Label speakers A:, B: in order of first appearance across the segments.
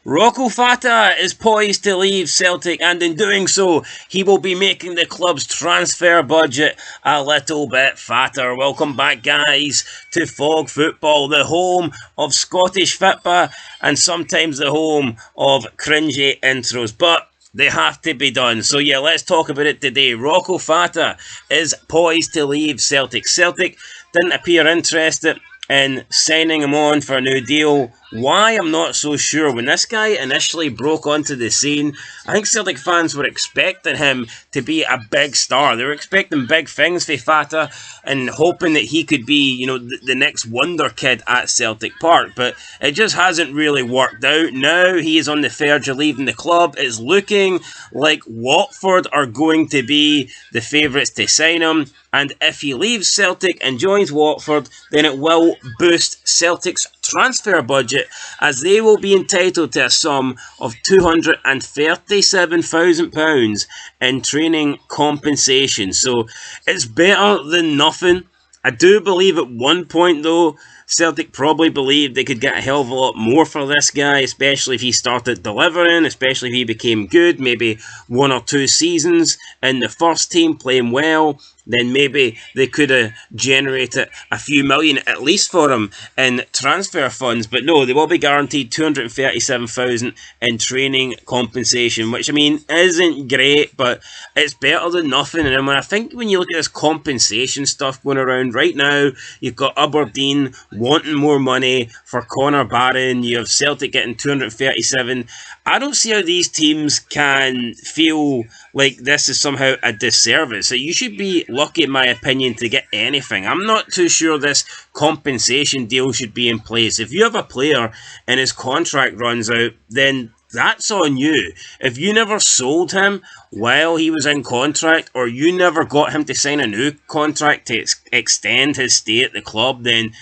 A: Rocco Vata is poised to leave Celtic, and in doing so, he will be making the club's transfer budget a little bit fatter. Welcome back, guys, to Fog Football, the home of Scottish football and sometimes the home of cringy intros, but they have to be done. So yeah, let's talk about it today. Rocco Vata is poised to leave Celtic. Celtic didn't appear interested in signing him on for a new deal. Why, I'm not so sure. When this guy initially broke onto the scene, I think Celtic fans were expecting him to be a big star. They were expecting big things for Vata and hoping that he could be, the next wonderkid at Celtic Park. But it just hasn't really worked out. Now he is on the verge of leaving the club. It's looking like Watford are going to be the favourites to sign him. And if he leaves Celtic and joins Watford, then it will boost Celtic's transfer budget, as they will be entitled to a sum of £237,000 in training compensation. So it's better than nothing. I do believe at one point, though, Celtic probably believed they could get a hell of a lot more for this guy, especially if he started delivering, especially if he became good, maybe 1 or 2 seasons in the first team playing well. Then maybe they could have generated a few million at least for him in transfer funds. But no, they will be guaranteed $237,000 in training compensation, which, I mean, isn't great, but it's better than nothing. And I think when you look at this compensation stuff going around right now, you've got Aberdeen wanting more money for Connor Barron. You have Celtic getting 237. I don't see how these teams can feel like this is somehow a disservice. So you should be lucky, in my opinion, to get anything. I'm not too sure this compensation deal should be in place. If you have a player and his contract runs out, then that's on you. If you never sold him while he was in contract, or you never got him to sign a new contract to extend his stay at the club, then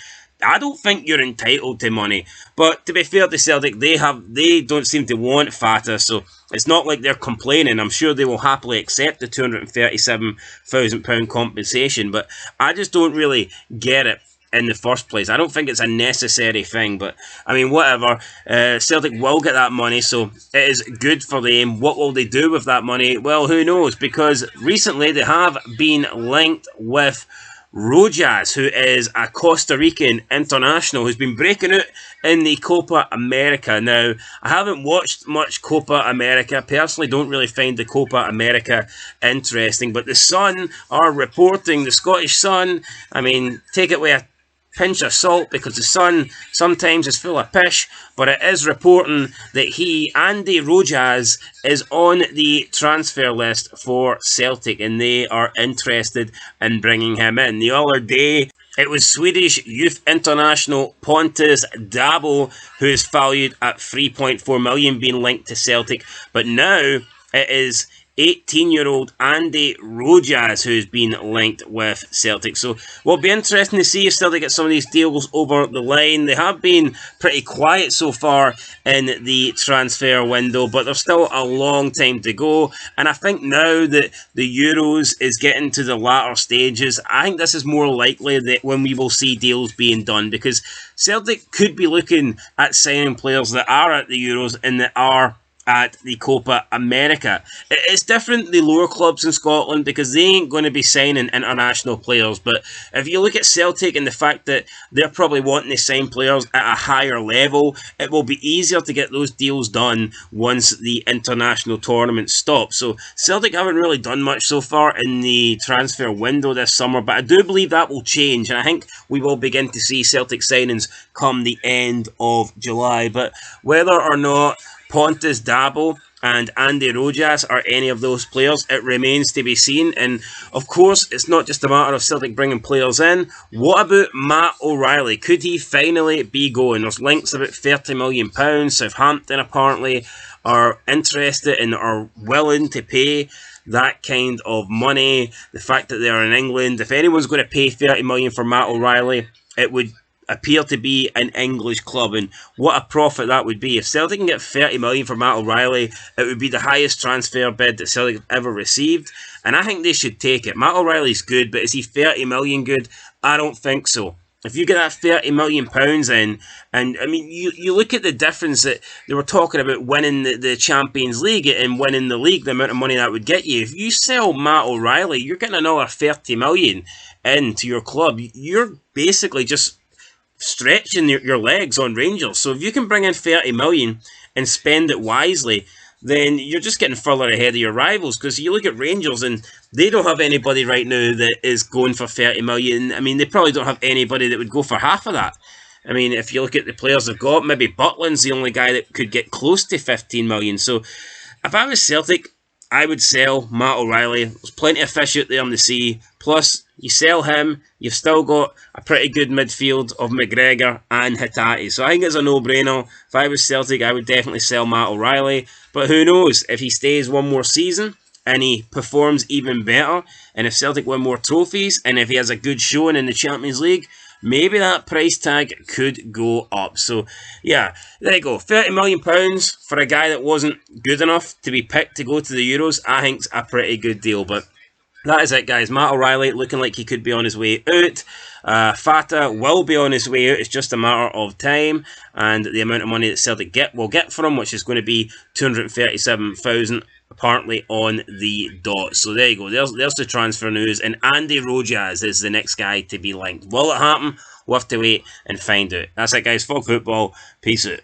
A: I don't think you're entitled to money. But to be fair to Celtic, they don't seem to want Vata, so it's not like they're complaining. I'm sure they will happily accept the £237,000 compensation, but I just don't really get it in the first place. I don't think it's a necessary thing, but I mean, whatever. Celtic will get that money, so it is good for them. What will they do with that money? Well, who knows, because recently they have been linked with Rojas, who is a Costa Rican international who's been breaking out in the Copa America. Now, I haven't watched much Copa America. Personally, don't really find the Copa America interesting, but the Sun are reporting, the Scottish Sun, I mean, take it with a pinch of salt, because the Sun sometimes is full of pish, but it is reporting that Andy Rojas, is on the transfer list for Celtic, and they are interested in bringing him in. The other day, it was Swedish youth international Pontus Dabo, who is valued at 3.4 million, being linked to Celtic, but now it is 18-year-old Andy Rojas who's been linked with Celtic. So will be interesting to see if Celtic get some of these deals over the line. They have been pretty quiet so far in the transfer window, but there's still a long time to go. And I think now that the Euros is getting to the latter stages, I think this is more likely that when we will see deals being done, because Celtic could be looking at signing players that are at the Euros and that are at the Copa America. It's different, the lower clubs in Scotland, because they ain't going to be signing international players. But if you look at Celtic and the fact that they're probably wanting to sign players at a higher level, it will be easier to get those deals done once the international tournament stops. So Celtic haven't really done much so far in the transfer window this summer, but I do believe that will change, and I think we will begin to see Celtic signings come the end of July. But whether or not Pontus Dabo and Andy Rojas are any of those players, it remains to be seen. And of course, it's not just a matter of Celtic bringing players in. What about Matt O'Reilly? Could he finally be going? There's links about £30 million. Southampton apparently are interested and are willing to pay that kind of money. The fact that they're in England, if anyone's going to pay £30 million for Matt O'Reilly, it would appear to be an English club, and what a profit that would be. If Celtic can get £30 million for Matt O'Reilly, it would be the highest transfer bid that Celtic have ever received, and I think they should take it. Matt O'Reilly's good, but is he £30 million good? I don't think so. if you get that £30 million in, and I mean, you look at the difference that they were talking about winning the Champions League and winning the league, the amount of money that would get you. If you sell Matt O'Reilly, you're getting another 30 million into your club. You're basically just stretching your legs on Rangers. So if you can bring in 30 million and spend it wisely, then you're just getting further ahead of your rivals. Because you look at Rangers and they don't have anybody right now that is going for 30 million. I mean, they probably don't have anybody that would go for half of that. I mean, if you look at the players they've got, maybe Butland's the only guy that could get close to 15 million. So if I was Celtic, I would sell Matt O'Reilly. There's plenty of fish out there on the sea. Plus, you sell him, you've still got a pretty good midfield of McGregor and Hatate. So I think it's a no-brainer. If I was Celtic, I would definitely sell Matt O'Reilly. But who knows, if he stays one more season and he performs even better, and if Celtic win more trophies, and if he has a good showing in the Champions League, maybe that price tag could go up. So, yeah, there you go. £30 million for a guy that wasn't good enough to be picked to go to the Euros, I think's a pretty good deal. But that is it, guys. Matt O'Reilly looking like he could be on his way out. Vata will be on his way out. It's just a matter of time. And the amount of money that Celtic will get for him, which is going to be $237,000, apparently on the dot. So there you go. There's the transfer news. And Andy Rojas is the next guy to be linked. Will it happen? We'll have to wait and find out. That's it, guys. Fuck football. Peace out.